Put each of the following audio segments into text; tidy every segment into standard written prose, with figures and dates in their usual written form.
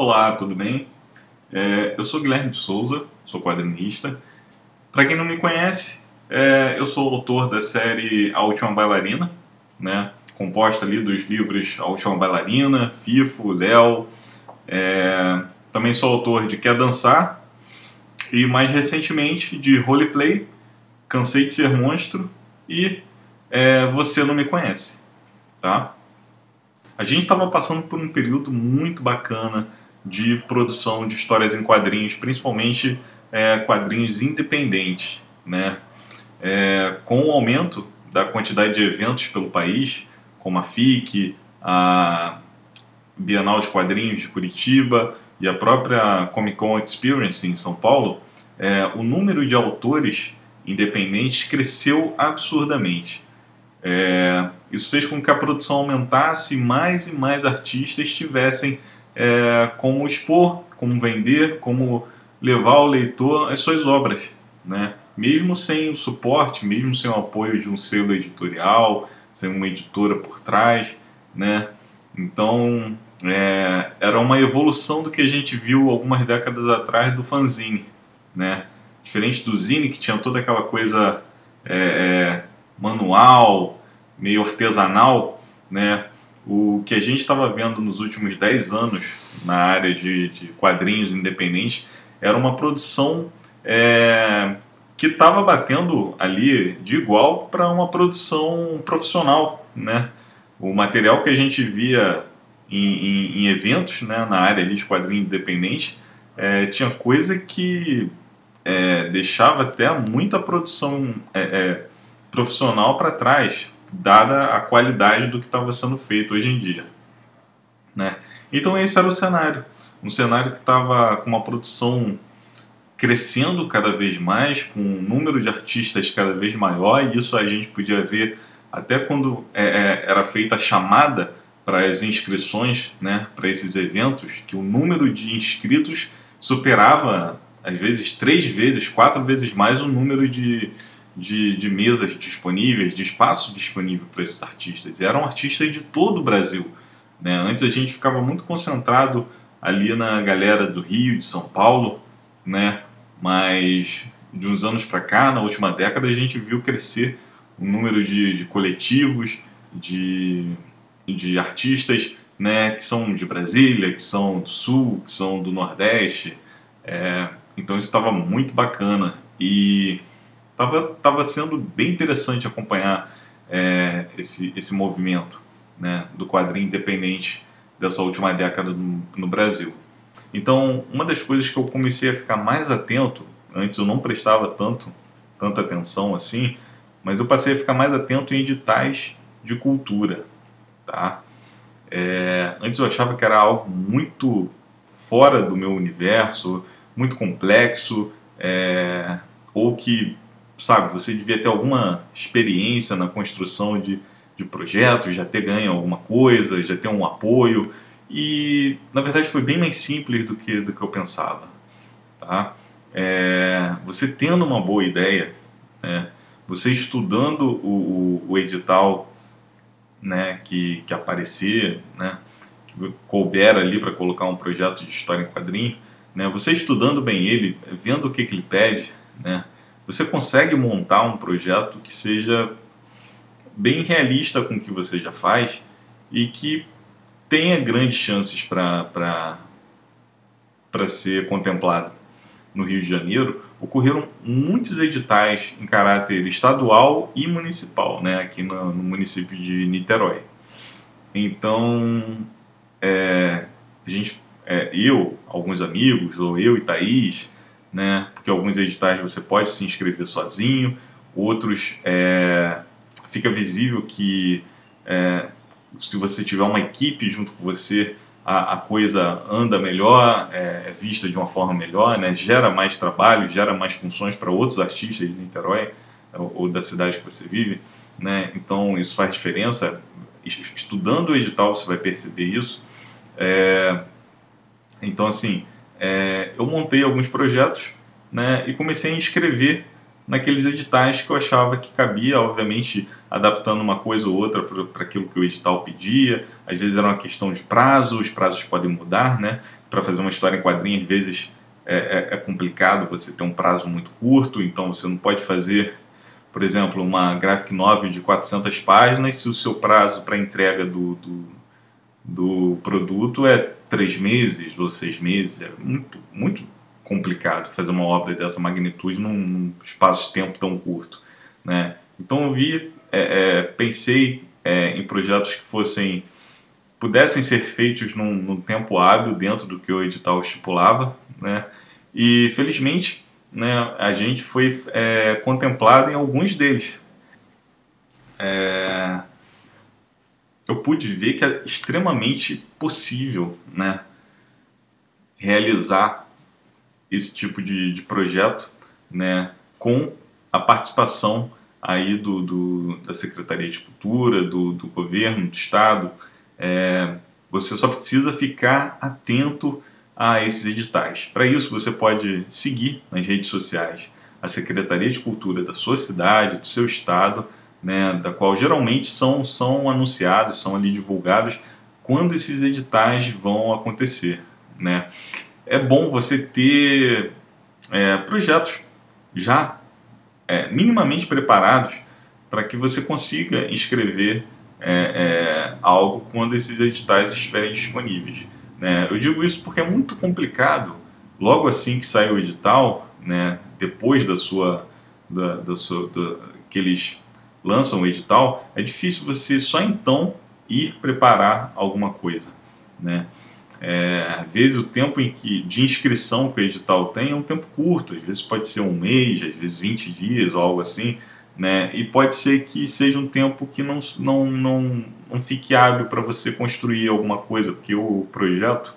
Olá, tudo bem? Eu sou Guilherme de Souza, sou quadrinista. Para quem não me conhece, eu sou autor da série A Última Bailarina, né? Composta ali dos livros A Última Bailarina, Fifo, Léo. Também sou autor de Quer Dançar e mais recentemente de Roleplay, Cansei de Ser Monstro e Você Não Me Conhece, tá? A gente estava passando por um período muito bacana de produção de histórias em quadrinhos, principalmente quadrinhos independentes, né? Com o aumento da quantidade de eventos pelo país, como a FIC, a Bienal de Quadrinhos de Curitiba e a própria Comic Con Experience em São Paulo, o número de autores independentes cresceu absurdamente. Isso fez com que a produção aumentasse e mais artistas tivessem como expor, como vender, como levar ao leitor as suas obras, né? Mesmo sem o suporte, mesmo sem o apoio de um selo editorial, sem uma editora por trás, né? Então era uma evolução do que a gente viu algumas décadas atrás do fanzine, né? Diferente do zine, que tinha toda aquela coisa manual, meio artesanal, né? O que a gente estava vendo nos últimos 10 anos na área de quadrinhos independentes era uma produção que estava batendo ali de igual para uma produção profissional, né? O material que a gente via em eventos, né, na área ali de quadrinho independente, tinha coisa que deixava até muita produção profissional para trás, dada a qualidade do que estava sendo feito hoje em dia, né? Então esse era o cenário, um cenário que estava com uma produção crescendo cada vez mais, com um número de artistas cada vez maior, e isso a gente podia ver até quando era feita a chamada para as inscrições, né, para esses eventos, que o número de inscritos superava às vezes 3 vezes, 4 vezes mais o número de mesas disponíveis, de espaço disponível para esses artistas. E eram artistas de todo o Brasil, né? Antes a gente ficava muito concentrado ali na galera do Rio, de São Paulo, né? Mas de uns anos para cá, na última década, a gente viu crescer o número de coletivos, de artistas, né, que são de Brasília, que são do Sul, que são do Nordeste. Então isso estava muito bacana e estava sendo bem interessante acompanhar esse movimento, né, do quadrinho independente dessa última década no Brasil. Então, uma das coisas que eu comecei a ficar mais atento, antes eu não prestava tanta atenção assim, mas eu passei a ficar mais atento em editais de cultura, tá? Antes eu achava que era algo muito fora do meu universo, muito complexo, ou que, sabe, você devia ter alguma experiência na construção de projetos, já ter ganho alguma coisa, já ter um apoio, e na verdade foi bem mais simples do que eu pensava, tá? Você tendo uma boa ideia, né, você estudando o edital, né, que aparecer, né, que couber ali para colocar um projeto de história em quadrinho, né, você estudando bem ele, vendo o que ele pede, né, você consegue montar um projeto que seja bem realista com o que você já faz e que tenha grandes chances para ser contemplado. No Rio de Janeiro, ocorreram muitos editais em caráter estadual e municipal, né, aqui no município de Niterói. Então, alguns amigos, ou eu e Thaís, né, porque alguns editais você pode se inscrever sozinho, outros fica visível que se você tiver uma equipe junto com você, a coisa anda melhor, é vista de uma forma melhor, né? Gera mais trabalho, gera mais funções para outros artistas de Niterói ou da cidade que você vive, né? Então isso faz diferença. Estudando o edital você vai perceber isso. Então assim, eu montei alguns projetos, né, e comecei a inscrever naqueles editais que eu achava que cabia, obviamente adaptando uma coisa ou outra para aquilo que o edital pedia. Às vezes era uma questão de prazo, os prazos podem mudar, né? para fazer uma história em quadrinho, às vezes é complicado, você tem um prazo muito curto, então você não pode fazer, por exemplo, uma graphic novel de 400 páginas se o seu prazo para entrega do produto é 3 meses ou 6 meses. É muito complicado fazer uma obra dessa magnitude num espaço de tempo tão curto, né? Então eu pensei em projetos que pudessem ser feitos num tempo hábil dentro do que o edital estipulava, né? E felizmente, né, a gente foi contemplado em alguns deles. Eu pude ver que é extremamente possível, né, realizar esse tipo de projeto, né, com a participação aí da Secretaria de Cultura, do governo, do Estado. Você só precisa ficar atento a esses editais. Para isso, você pode seguir nas redes sociais a Secretaria de Cultura da sua cidade, do seu estado, né, da qual geralmente são anunciados, são ali divulgados quando esses editais vão acontecer, né? É bom você ter projetos já minimamente preparados para que você consiga inscrever algo quando esses editais estiverem disponíveis, né? Eu digo isso porque é muito complicado, logo assim que sai o edital, né, depois que eles lançam o edital, é difícil você só então ir preparar alguma coisa, né? Às vezes o tempo de inscrição que o edital tem é um tempo curto, às vezes pode ser um mês, às vezes 20 dias ou algo assim, né? E pode ser que seja um tempo que não fique hábil para você construir alguma coisa, porque o projeto,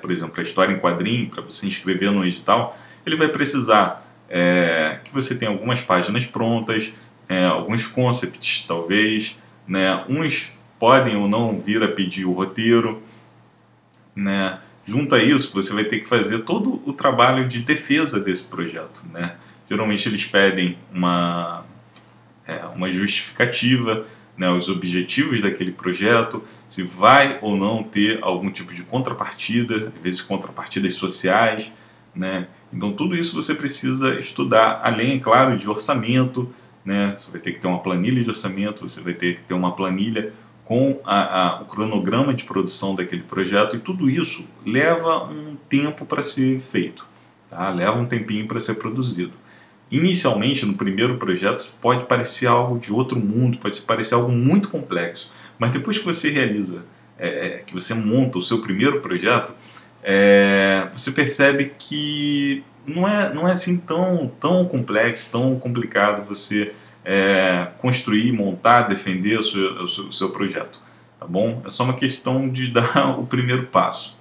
por exemplo, a história em quadrinho, para você inscrever no edital, ele vai precisar que você tenha algumas páginas prontas, alguns concepts talvez, né? Uns podem ou não vir a pedir o roteiro, né? Junto a isso, você vai ter que fazer todo o trabalho de defesa desse projeto, né? Geralmente eles pedem uma justificativa, né, os objetivos daquele projeto, se vai ou não ter algum tipo de contrapartida, às vezes contrapartidas sociais, né? Então tudo isso você precisa estudar, além, é claro, de orçamento, né? Você vai ter que ter uma planilha de orçamento, você vai ter que ter uma planilha com o cronograma de produção daquele projeto, e tudo isso leva um tempo para ser feito, tá? Leva um tempinho para ser produzido. Inicialmente, no primeiro projeto, pode parecer algo de outro mundo, pode parecer algo muito complexo, mas depois que você realiza, que você monta o seu primeiro projeto, você percebe que não é assim tão complexo, tão complicado você construir, montar, defender o seu projeto, tá bom? É só uma questão de dar o primeiro passo.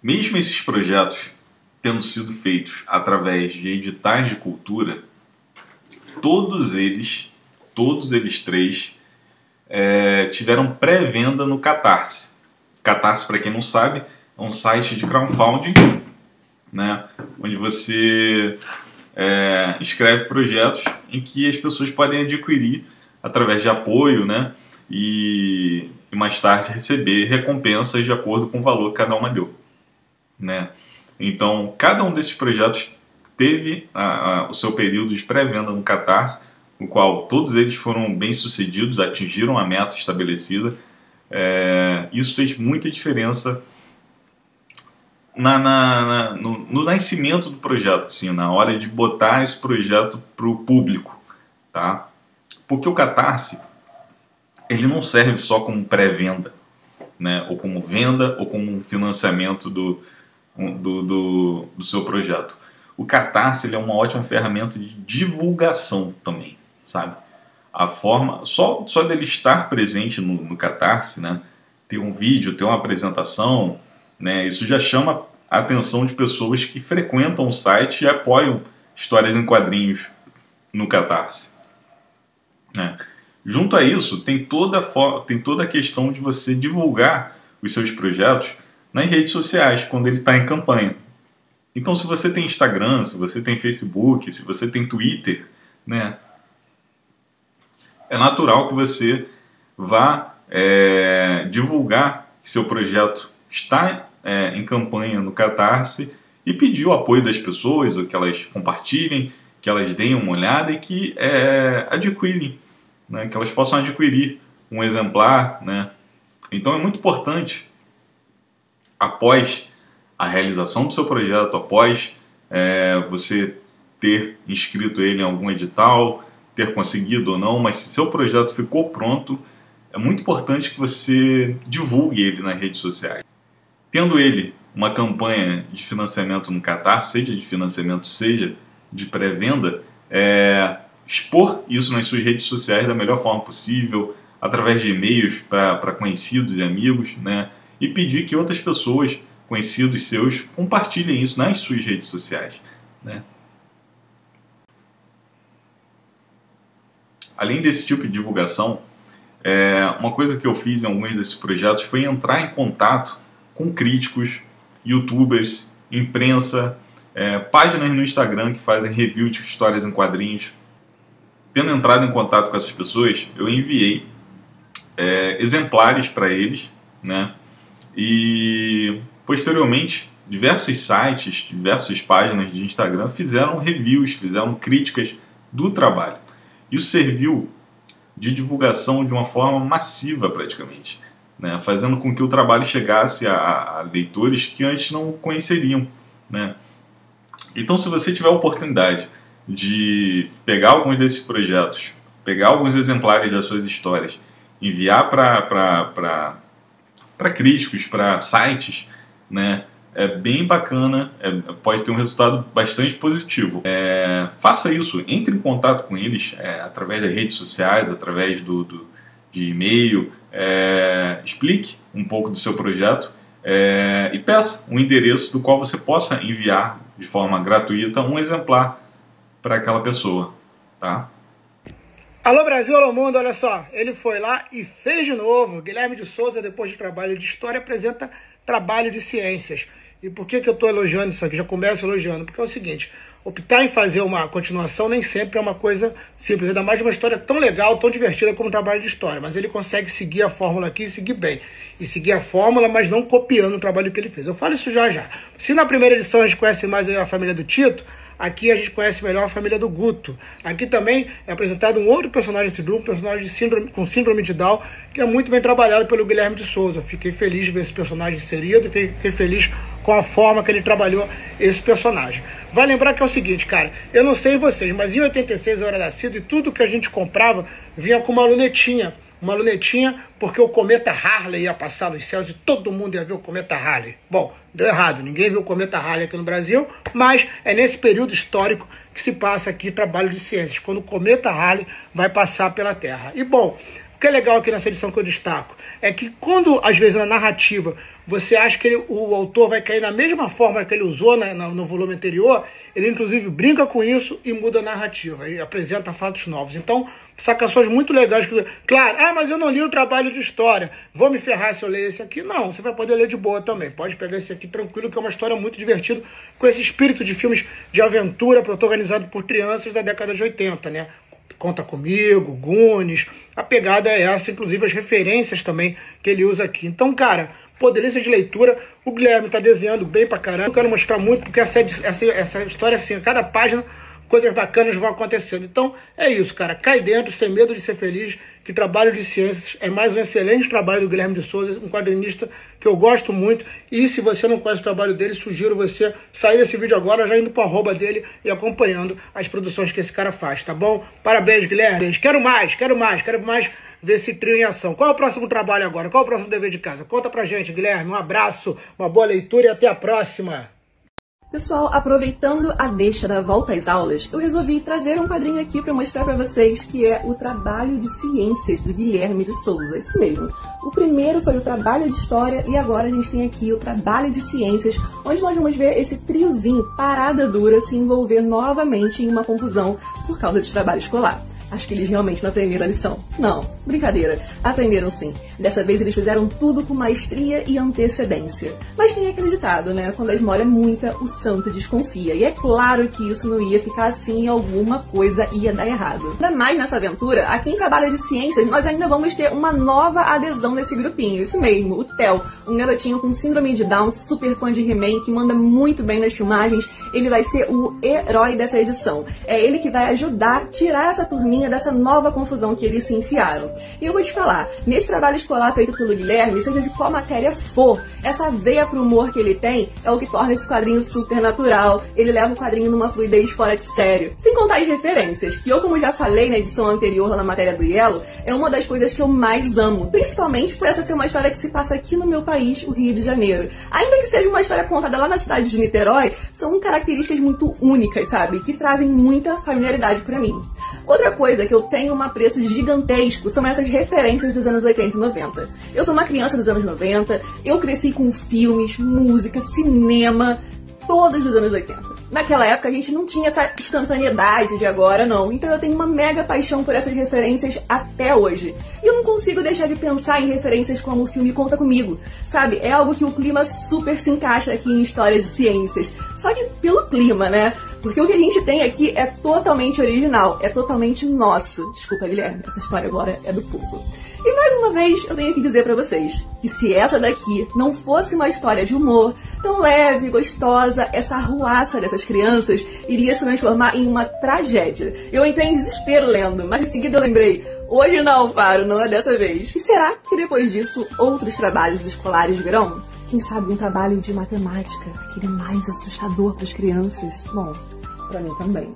Mesmo esses projetos tendo sido feitos através de editais de cultura, todos eles três tiveram pré-venda no Catarse. Catarse, para quem não sabe, é um site de crowdfunding, né, onde você escreve projetos em que as pessoas podem adquirir através de apoio, né, e mais tarde receber recompensas de acordo com o valor que cada uma deu, né? Então, cada um desses projetos teve o seu período de pré-venda no Catarse, no qual todos eles foram bem-sucedidos, atingiram a meta estabelecida. Isso fez muita diferença no nascimento do projeto, assim, na hora de botar esse projeto para o público, tá? Porque o Catarse, ele não serve só como pré-venda, né? Ou como venda, ou como financiamento do seu projeto. O Catarse, ele é uma ótima ferramenta de divulgação também, sabe? A forma, só dele estar presente no Catarse, né? Ter um vídeo, ter uma apresentação, né? Isso já chama a atenção de pessoas que frequentam o site e apoiam histórias em quadrinhos no Catarse, né? Junto a isso, tem toda a questão de você divulgar os seus projetos nas redes sociais, quando ele está em campanha. Então, se você tem Instagram, se você tem Facebook, se você tem Twitter, né, é natural que você vá divulgar que seu projeto está em campanha no Catarse e pedir o apoio das pessoas, ou que elas compartilhem, que elas deem uma olhada e que adquirem, né, que elas possam adquirir um exemplar, né? Então é muito importante, após a realização do seu projeto, após você ter inscrito ele em algum edital, ter conseguido ou não, mas se seu projeto ficou pronto, é muito importante que você divulgue ele nas redes sociais. Tendo ele uma campanha de financiamento no Catarse, seja de financiamento, seja de pré-venda, expor isso nas suas redes sociais da melhor forma possível, através de e-mails para conhecidos e amigos, né? E pedir que outras pessoas, conhecidos seus, compartilhem isso nas suas redes sociais, né? Além desse tipo de divulgação, uma coisa que eu fiz em alguns desses projetos foi entrar em contato com críticos, youtubers, imprensa, páginas no Instagram que fazem review de histórias em quadrinhos. Tendo entrado em contato com essas pessoas, eu enviei exemplares para eles, né? E posteriormente diversos sites, diversas páginas de Instagram fizeram reviews, fizeram críticas do trabalho. Isso serviu de divulgação de uma forma massiva praticamente, né? Fazendo com que o trabalho chegasse a leitores que antes não conheceriam, né? Então, se você tiver a oportunidade de pegar alguns desses projetos, pegar alguns exemplares das suas histórias, enviar para críticos, para sites, né? É bem bacana, pode ter um resultado bastante positivo. Faça isso, entre em contato com eles através das redes sociais, através de e-mail, explique um pouco do seu projeto e peça um endereço do qual você possa enviar de forma gratuita um exemplar para aquela pessoa, tá? Alô Brasil, alô mundo, olha só, ele foi lá e fez de novo. Guilherme de Souza, depois de trabalho de história, apresenta trabalho de ciências. E por que eu estou elogiando isso aqui? Já começo elogiando, porque é o seguinte, optar em fazer uma continuação nem sempre é uma coisa simples, ainda mais de uma história tão legal, tão divertida como um trabalho de história, mas ele consegue seguir a fórmula aqui e seguir bem. E seguir a fórmula, mas não copiando o trabalho que ele fez. Eu falo isso já já. Se na primeira edição a gente conhece mais a família do Tito, aqui a gente conhece melhor a família do Guto. Aqui também é apresentado um outro personagem desse grupo, um personagem com síndrome de Down, que é muito bem trabalhado pelo Guilherme de Souza. Fiquei feliz de ver esse personagem inserido, fiquei feliz com a forma que ele trabalhou esse personagem. Vai lembrar que é o seguinte, cara, eu não sei vocês, mas em 86 eu era nascido e tudo que a gente comprava vinha com uma lunetinha. Uma lunetinha porque o cometa Halley ia passar nos céus e todo mundo ia ver o cometa Halley. Bom, deu errado, ninguém viu o cometa Halley aqui no Brasil, mas é nesse período histórico que se passa aqui trabalho de ciências, quando o cometa Halley vai passar pela Terra. E bom, o que é legal aqui nessa edição que eu destaco é que quando, às vezes, na narrativa, você acha que o autor vai cair na mesma forma que ele usou no volume anterior, ele inclusive brinca com isso e muda a narrativa, e apresenta fatos novos. Então, sacações muito legais. Claro, mas eu não li o trabalho de história, vou me ferrar se eu ler esse aqui. Não, você vai poder ler de boa também. Pode pegar esse aqui tranquilo, que é uma história muito divertida, com esse espírito de filmes de aventura protagonizado por crianças da década de 80, né? Conta Comigo, Goonies, a pegada é essa, inclusive as referências também que ele usa aqui. Então, cara, delícia de leitura, o Guilherme tá desenhando bem pra caramba. Eu quero mostrar muito, porque essa história, assim, a cada página, coisas bacanas vão acontecendo. Então, é isso, cara. Cai dentro, sem medo de ser feliz, que Trabalho de Ciências é mais um excelente trabalho do Guilherme de Souza, um quadrinista que eu gosto muito. E se você não conhece o trabalho dele, sugiro você sair desse vídeo agora, já indo pro arroba dele e acompanhando as produções que esse cara faz, tá bom? Parabéns, Guilherme. Quero mais ver esse trio em ação. Qual é o próximo trabalho agora? Qual é o próximo dever de casa? Conta pra gente, Guilherme. Um abraço, uma boa leitura e até a próxima. Pessoal, aproveitando a deixa da volta às aulas, eu resolvi trazer um quadrinho aqui para mostrar para vocês que é o Trabalho de Ciências do Guilherme de Souza, isso mesmo. O primeiro foi o Trabalho de História e agora a gente tem aqui o Trabalho de Ciências, onde nós vamos ver esse triozinho parada dura se envolver novamente em uma confusão por causa de trabalho escolar. Acho que eles realmente não aprenderam a lição. Não, brincadeira. Aprenderam sim. Dessa vez eles fizeram tudo com maestria e antecedência. Mas tem aquele ditado, né? Quando a esmola é muita, o santo desconfia. E é claro que isso não ia ficar assim e alguma coisa ia dar errado. Ainda mais nessa aventura, a quem trabalha de ciências, nós ainda vamos ter uma nova adesão nesse grupinho. Isso mesmo, o Theo, um garotinho com síndrome de Down, super fã de He-Man, que manda muito bem nas filmagens. Ele vai ser o herói dessa edição. É ele que vai ajudar a tirar essa turminha dessa nova confusão que eles se enfiaram. E eu vou te falar, nesse trabalho escolar feito pelo Guilherme, seja de qual matéria for, essa veia pro humor que ele tem é o que torna esse quadrinho super natural. Ele leva o quadrinho numa fluidez fora de sério. Sem contar as referências, que eu, como já falei na edição anterior na matéria do Yellow, é uma das coisas que eu mais amo. Principalmente por essa ser uma história que se passa aqui no meu país, o Rio de Janeiro. Ainda que seja uma história contada lá na cidade de Niterói, são características muito únicas, sabe? Que trazem muita familiaridade pra mim. Outra coisa que eu tenho um apreço gigantesco são essas referências dos anos 80 e 90. Eu sou uma criança dos anos 90, eu cresci com filmes, música, cinema, todos dos anos 80. Naquela época a gente não tinha essa instantaneidade de agora, não. Então eu tenho uma mega paixão por essas referências até hoje. E eu não consigo deixar de pensar em referências como o filme Conta Comigo. Sabe, é algo que o clima super se encaixa aqui em Histórias e Ciências. Só que pelo clima, né? Porque o que a gente tem aqui é totalmente original, é totalmente nosso. Desculpa, Guilherme, essa história agora é do povo. E mais uma vez eu tenho que dizer pra vocês que se essa daqui não fosse uma história de humor tão leve, gostosa, essa arruaça dessas crianças iria se transformar em uma tragédia. Eu entrei em desespero lendo, mas em seguida eu lembrei, hoje não, Faro, não é dessa vez. E será que depois disso outros trabalhos escolares virão? Quem sabe um trabalho de matemática, aquele mais assustador para as crianças? Bom, pra mim também.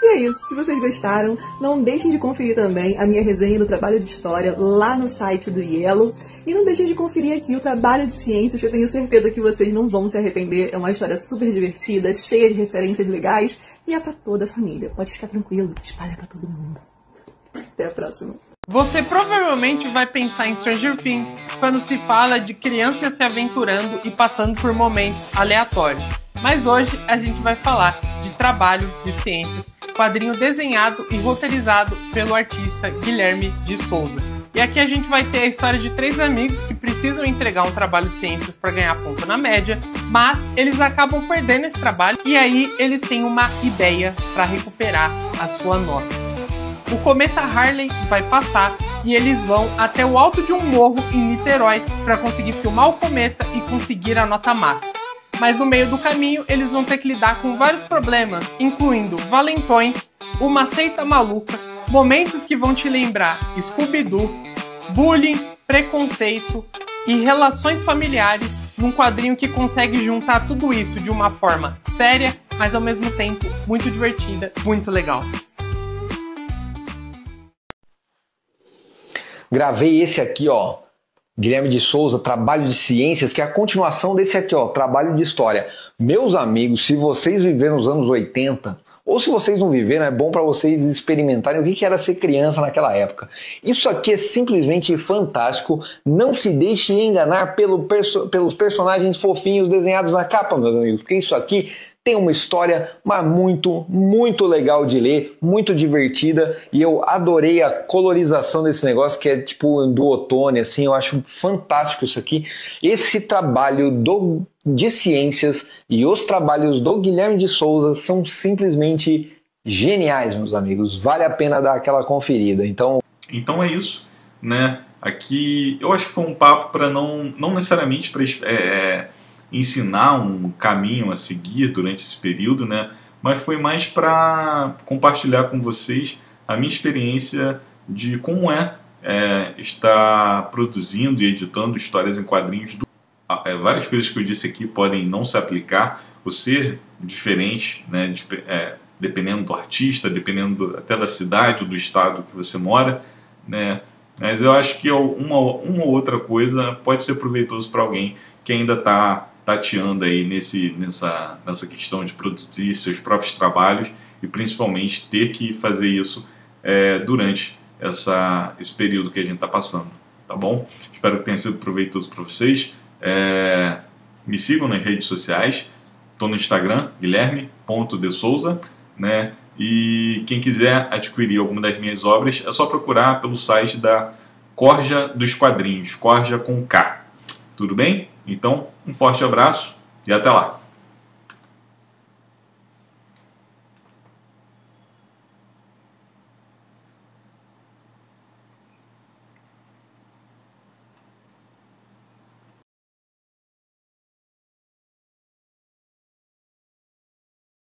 E é isso, se vocês gostaram, não deixem de conferir também a minha resenha do trabalho de história lá no site do Yellow. E não deixem de conferir aqui o trabalho de ciências, que eu tenho certeza que vocês não vão se arrepender. É uma história super divertida, cheia de referências legais e é pra toda a família. Pode ficar tranquilo, espalha pra todo mundo. Até a próxima. Você provavelmente vai pensar em Stranger Things quando se fala de crianças se aventurando e passando por momentos aleatórios. Mas hoje a gente vai falar de Trabalho de Ciências, quadrinho desenhado e roteirizado pelo artista Guilherme de Souza. E aqui a gente vai ter a história de 3 amigos que precisam entregar um trabalho de ciências para ganhar ponto na média, mas eles acabam perdendo esse trabalho e aí eles têm uma ideia para recuperar a sua nota. O cometa Harley vai passar e eles vão até o alto de um morro em Niterói para conseguir filmar o cometa e conseguir a nota máxima. Mas no meio do caminho eles vão ter que lidar com vários problemas, incluindo valentões, uma seita maluca, momentos que vão te lembrar Scooby-Doo, bullying, preconceito e relações familiares, num quadrinho que consegue juntar tudo isso de uma forma séria, mas ao mesmo tempo muito divertida, muito legal. Gravei esse aqui, ó, Guilherme de Souza, Trabalho de Ciências, que é a continuação desse aqui, ó, Trabalho de História. Meus amigos, se vocês viveram nos anos 80, ou se vocês não viveram, é bom para vocês experimentarem o que era ser criança naquela época. Isso aqui é simplesmente fantástico. Não se deixe enganar pelos personagens fofinhos desenhados na capa, meus amigos, porque isso aqui tem uma história mas muito legal de ler, muito divertida, e eu adorei a colorização desse negócio, que é tipo do outono, assim, eu acho fantástico isso aqui. Esse trabalho de ciências e os trabalhos do Guilherme de Souza são simplesmente geniais, meus amigos, vale a pena dar aquela conferida. Então é isso, né? Aqui eu acho que foi um papo para não necessariamente para ensinar um caminho a seguir durante esse período, né? Mas foi mais para compartilhar com vocês a minha experiência de como estar produzindo e editando histórias em quadrinhos. Várias coisas que eu disse aqui podem não se aplicar, ou ser diferente, né? Dependendo do artista, dependendo até da cidade ou do estado que você mora, né? Mas eu acho que uma ou outra coisa pode ser proveitoso para alguém que ainda está tateando aí nessa questão de produzir seus próprios trabalhos e principalmente ter que fazer isso durante esse período que a gente está passando, tá bom? Espero que tenha sido proveitoso para vocês. Me sigam nas redes sociais, estou no Instagram, guilherme.desouza, né? E quem quiser adquirir alguma das minhas obras é só procurar pelo site da Corja dos Quadrinhos, Corja com K. Tudo bem? Então, um forte abraço e até lá!